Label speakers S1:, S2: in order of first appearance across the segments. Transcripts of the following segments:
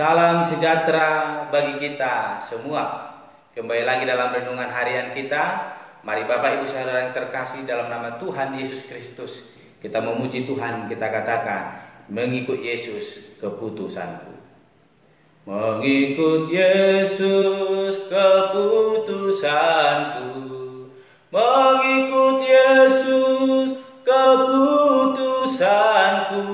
S1: Salam sejahtera bagi kita semua. Kembali lagi dalam renungan harian kita. Mari Bapak Ibu Saudara yang terkasih, dalam nama Tuhan Yesus Kristus kita memuji Tuhan, kita katakan, mengikut Yesus keputusanku. Mengikut Yesus keputusanku. Mengikut Yesus keputusanku.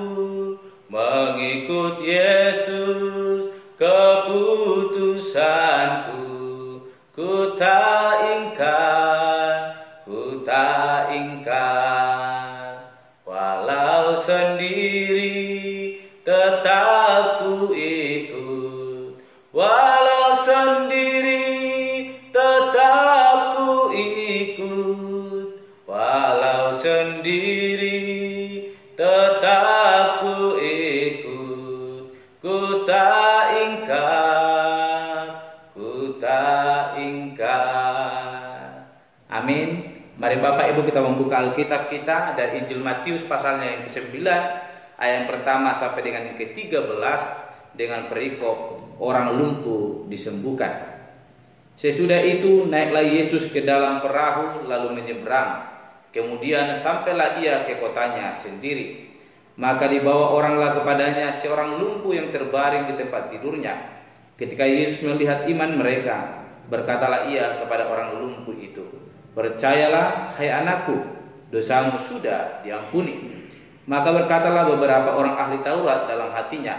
S1: Mengikut Yesus keputusanku. Ku tak ingkar, walau sendiri tetap ku ikut. Walau sendiri tetap ku ikut. Walau sendiri tetap ku ikut. Ku tak ingkar, ku tak ingkar. Amin. Mari Bapak Ibu kita membuka Alkitab kita dari Injil Matius pasalnya yang ke-9 ayat yang pertama sampai dengan yang ke-13 dengan perikop orang lumpuh disembuhkan. Sesudah itu naiklah Yesus ke dalam perahu lalu menyeberang. Kemudian sampailah ia ke kotanya sendiri. Maka dibawa oranglah kepadanya seorang lumpuh yang terbaring di tempat tidurnya. Ketika Yesus melihat iman mereka, berkatalah ia kepada orang lumpuh itu, "Percayalah, hai anakku, dosamu sudah diampuni." Maka berkatalah beberapa orang ahli Taurat dalam hatinya,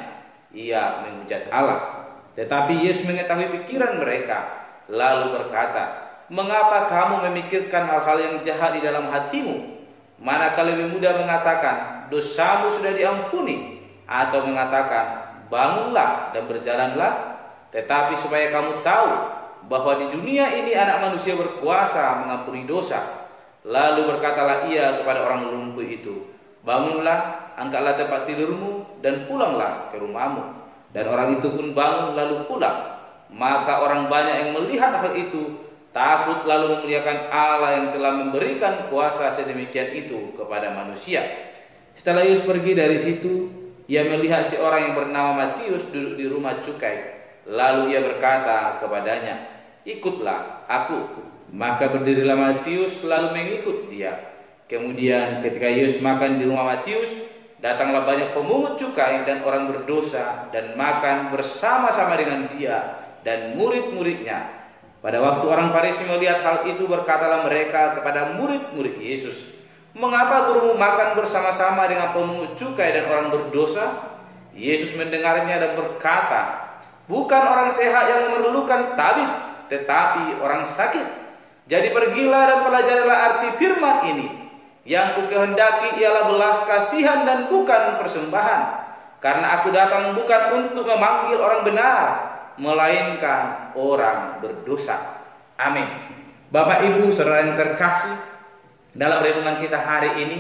S1: "Ia menghujat Allah." Tetapi Yesus mengetahui pikiran mereka, lalu berkata, "Mengapa kamu memikirkan hal-hal yang jahat di dalam hatimu? Manakah lebih mudah mengatakan, dosamu sudah diampuni, atau mengatakan, bangunlah dan berjalanlah? Tetapi supaya kamu tahu bahwa di dunia ini anak manusia berkuasa mengampuni dosa." Lalu berkatalah ia kepada orang lumpuh itu, "Bangunlah, angkatlah tempat tidurmu dan pulanglah ke rumahmu." Dan orang itu pun bangun lalu pulang. Maka orang banyak yang melihat hal itu takut, lalu memuliakan Allah yang telah memberikan kuasa sedemikian itu kepada manusia. Setelah Yesus pergi dari situ, ia melihat seorang yang bernama Matius duduk di rumah cukai. Lalu ia berkata kepadanya, "Ikutlah aku." Maka berdirilah Matius lalu mengikut dia. Kemudian ketika Yesus makan di rumah Matius, datanglah banyak pemungut cukai dan orang berdosa dan makan bersama-sama dengan dia dan murid-muridnya. Pada waktu orang Farisi melihat hal itu, berkatalah mereka kepada murid-murid Yesus, "Mengapa gurumu makan bersama-sama dengan pemungut cukai dan orang berdosa?" Yesus mendengarnya dan berkata, "Bukan orang sehat yang memerlukan tabib, tetapi orang sakit. Jadi pergilah dan pelajarilah arti firman ini. Yang kukehendaki ialah belas kasihan dan bukan persembahan. Karena aku datang bukan untuk memanggil orang benar, melainkan orang berdosa." Amin. Bapak Ibu Saudara yang terkasih, dalam renungan kita hari ini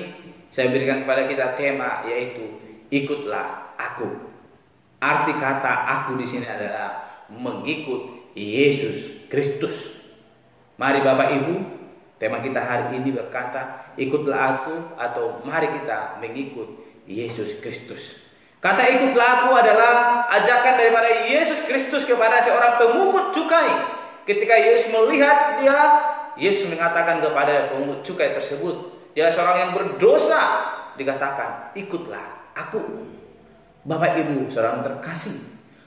S1: saya berikan kepada kita tema, yaitu ikutlah aku. Arti kata aku di sini adalah mengikut Yesus Kristus. Mari Bapak Ibu, tema kita hari ini berkata, ikutlah aku, atau mari kita mengikut Yesus Kristus. Kata ikutlah aku adalah ajakan daripada Yesus Kristus kepada seorang pemungut cukai. Ketika Yesus melihat dia, Yesus mengatakan kepada pemungut cukai tersebut, dia seorang yang berdosa, dikatakan, ikutlah aku. Bapak Ibu Saudara terkasih,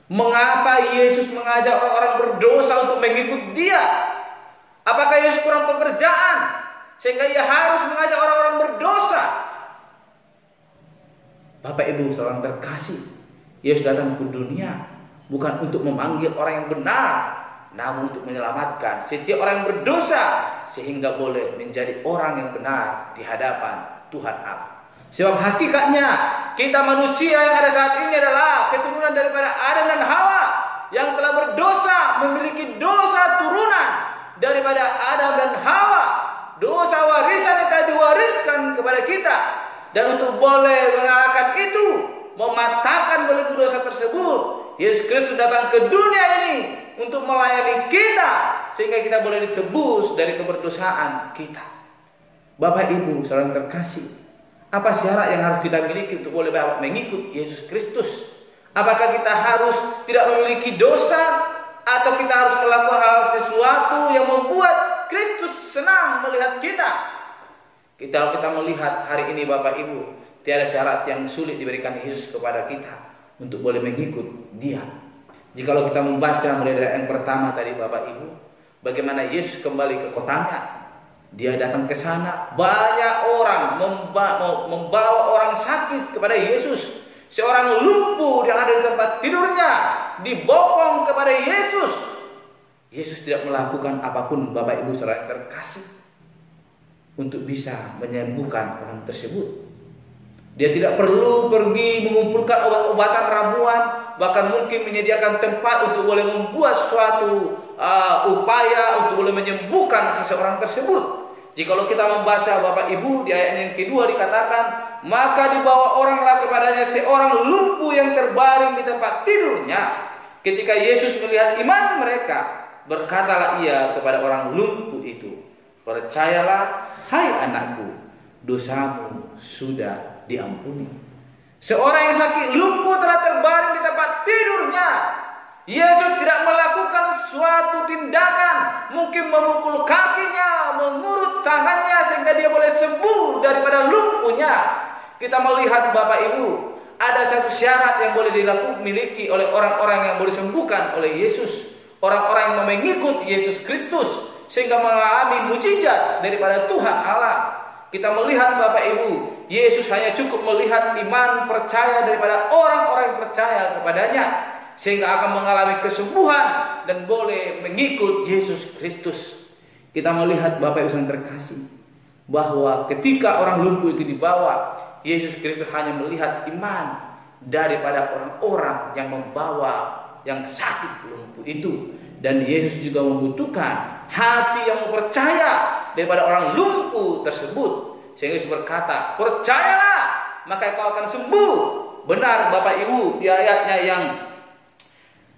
S1: mengapa Yesus mengajak orang-orang berdosa untuk mengikut dia? Apakah Yesus kurang pekerjaan sehingga ia harus mengajak orang-orang berdosa? Bapak Ibu Saudara terkasih, Yesus datang ke dunia bukan untuk memanggil orang yang benar, namun untuk menyelamatkan setiap orang yang berdosa sehingga boleh menjadi orang yang benar di hadapan Tuhan Allah. Sebab hakikatnya kita manusia yang ada saat ini adalah keturunan daripada Adam dan Hawa yang telah berdosa, memiliki dosa turunan daripada Adam dan Hawa, dosa warisan yang telah diwariskan kepada kita. Dan untuk boleh mengalahkan itu, mematahkan belenggu dosa tersebut, Yesus Kristus datang ke dunia ini untuk melayani kita sehingga kita boleh ditebus dari keberdosaan kita. Bapak Ibu Saudara yang terkasih, apa syarat yang harus kita miliki untuk boleh mengikut Yesus Kristus? Apakah kita harus tidak memiliki dosa, atau kita harus melakukan hal sesuatu yang membuat Kristus senang melihat kita? Kalau kita melihat hari ini Bapak Ibu, tiada syarat yang sulit diberikan Yesus kepada kita untuk boleh mengikut Dia. Jikalau kita membaca mulai dari yang pertama tadi Bapak Ibu, bagaimana Yesus kembali ke kotanya. Dia datang ke sana, banyak orang membawa orang sakit kepada Yesus. Seorang lumpuh yang ada di tempat tidurnya dibopong kepada Yesus. Yesus tidak melakukan apapun Bapak Ibu saudara yang terkasih untuk bisa menyembuhkan orang tersebut. Dia tidak perlu pergi mengumpulkan obat-obatan ramuan, bahkan mungkin menyediakan tempat untuk boleh membuat suatu upaya untuk boleh menyembuhkan seseorang tersebut. Jikalau kita membaca Bapak Ibu di ayat yang kedua dikatakan, maka dibawa oranglah kepadanya seorang lumpuh yang terbaring di tempat tidurnya. Ketika Yesus melihat iman mereka, berkatalah ia kepada orang lumpuh itu, percayalah hai anakku, dosamu sudah diampuni. Seorang yang sakit lumpuh telah terbaring di tempat tidurnya. Yesus tidak melakukan suatu tindakan, mungkin memukul kakinya, mengurut tangannya sehingga dia boleh sembuh daripada lumpuhnya. Kita melihat Bapak Ibu, ada satu syarat yang boleh dimiliki oleh orang-orang yang boleh disembuhkan oleh Yesus, orang-orang yang mengikut Yesus Kristus sehingga mengalami mujizat daripada Tuhan Allah. Kita melihat Bapak Ibu, Yesus hanya cukup melihat iman percaya daripada orang-orang yang percaya kepadanya, sehingga akan mengalami kesembuhan dan boleh mengikut Yesus Kristus. Kita melihat Bapak Ibu yang terkasih, bahwa ketika orang lumpuh itu dibawa, Yesus Kristus hanya melihat iman daripada orang-orang yang membawa yang sakit lumpuh itu. Dan Yesus juga membutuhkan hati yang percaya daripada orang lumpuh tersebut. Sehingga Yesus berkata, percayalah maka kau akan sembuh. Benar Bapak Ibu, di ayatnya yang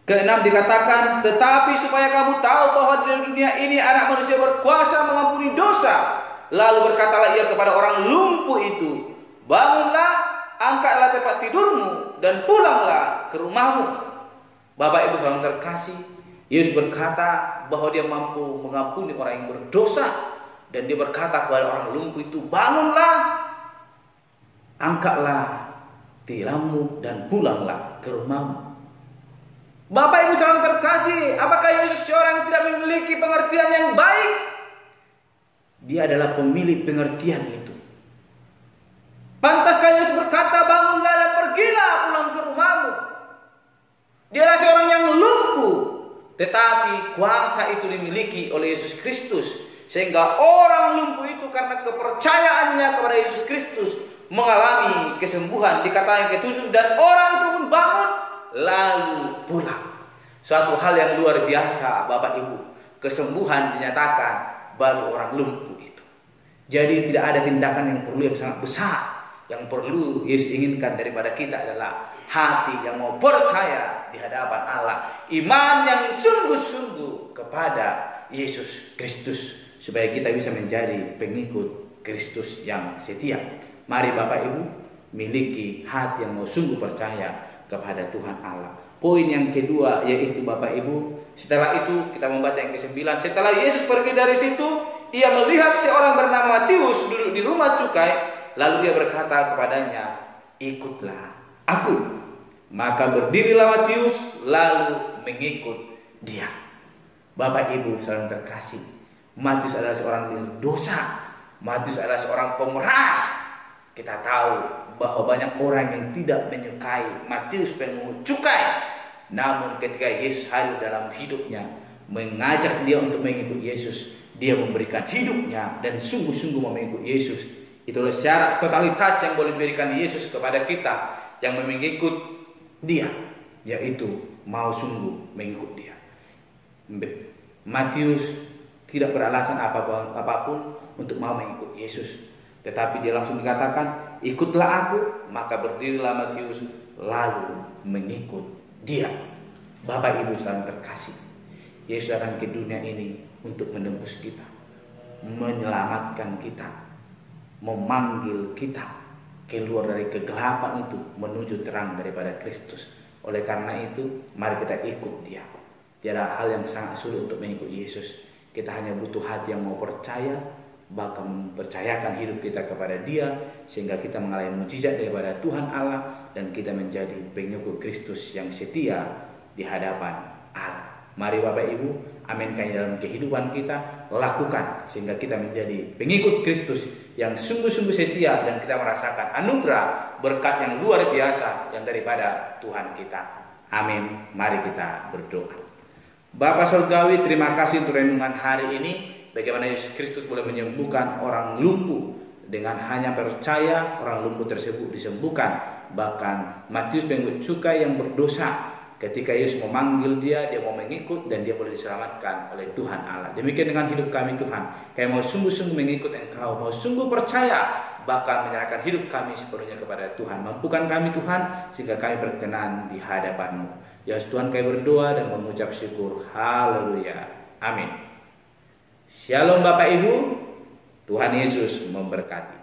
S1: ke-6 dikatakan, tetapi supaya kamu tahu bahwa di dunia ini anak manusia berkuasa mengampuni dosa. Lalu berkatalah ia kepada orang lumpuh itu, bangunlah, angkatlah tempat tidurmu dan pulanglah ke rumahmu. Bapak Ibu saudara terkasih, Yesus berkata bahwa dia mampu mengampuni orang yang berdosa. Dan dia berkata kepada orang lumpuh itu, bangunlah, angkatlah tilammu dan pulanglah ke rumahmu. Bapak Ibu saudara terkasih, apakah Yesus seorang yang tidak memiliki pengertian yang baik? Dia adalah pemilik pengertian itu. Pantaskah Yesus berkata, bangunlah dan pergilah pulang ke rumahmu? Dia adalah seorang yang lumpuh, tetapi kuasa itu dimiliki oleh Yesus Kristus, sehingga orang lumpuh itu karena kepercayaannya kepada Yesus Kristus mengalami kesembuhan. Dikatakan yang ke-7, dan orang itu pun bangun lalu pulang. Suatu hal yang luar biasa Bapak Ibu, kesembuhan dinyatakan bagi orang lumpuh itu. Jadi tidak ada tindakan yang perlu yang sangat besar. Yang perlu Yesus inginkan daripada kita adalah hati yang mau percaya di hadapan Allah, iman yang sungguh-sungguh kepada Yesus Kristus, supaya kita bisa menjadi pengikut Kristus yang setia. Mari Bapak Ibu miliki hati yang mau sungguh percaya kepada Tuhan Allah. Poin yang kedua yaitu Bapak Ibu, setelah itu kita membaca yang ke-9. Setelah Yesus pergi dari situ, ia melihat seorang bernama Matius duduk di rumah cukai. Lalu dia berkata kepadanya, ikutlah aku. Maka berdirilah Matius lalu mengikut dia. Bapak Ibu saudara terkasih, Matius adalah seorang dosa. Matius adalah seorang pemeras. Kita tahu bahwa banyak orang yang tidak menyukai Matius pemungut cukai. Namun ketika Yesus hadir dalam hidupnya, mengajak dia untuk mengikut Yesus, dia memberikan hidupnya dan sungguh-sungguh mengikut Yesus. Itulah syarat totalitas yang boleh diberikan Yesus kepada kita yang mengikut dia, yaitu mau sungguh mengikut dia. Matius tidak beralasan apapun untuk mau mengikut Yesus, tetapi dia langsung dikatakan, ikutlah aku. Maka berdirilah Matius lalu mengikut dia. Bapak Ibu saudara terkasih, Yesus datang ke dunia ini untuk menembus kita, menyelamatkan kita, memanggil kita keluar dari kegelapan itu menuju terang daripada Kristus. Oleh karena itu, mari kita ikut Dia. Tiada hal yang sangat sulit untuk mengikut Yesus. Kita hanya butuh hati yang mau percaya, bahkan mempercayakan hidup kita kepada Dia, sehingga kita mengalami mujizat daripada Tuhan Allah, dan kita menjadi pengikut Kristus yang setia di hadapan Allah. Mari Bapak Ibu, aminkan dalam kehidupan kita, lakukan sehingga kita menjadi pengikut Kristus yang sungguh-sungguh setia, dan kita merasakan anugerah berkat yang luar biasa yang daripada Tuhan kita. Amin. Mari kita berdoa. Bapa Surgawi, terima kasih untuk renungan hari ini, bagaimana Yesus Kristus boleh menyembuhkan orang lumpuh. Dengan hanya percaya, orang lumpuh tersebut disembuhkan. Bahkan Matius pengikut cukai yang berdosa, ketika Yesus memanggil dia mau mengikut, dan dia boleh diselamatkan oleh Tuhan Allah. Demikian dengan hidup kami Tuhan. Kami mau sungguh-sungguh mengikut Engkau, mau sungguh percaya, bahkan menyerahkan hidup kami sepenuhnya kepada Tuhan. Mampukan kami Tuhan, sehingga kami berkenan di hadapan-Mu. Ya Tuhan, kami berdoa dan mengucap syukur. Haleluya. Amin. Shalom Bapak Ibu. Tuhan Yesus memberkati.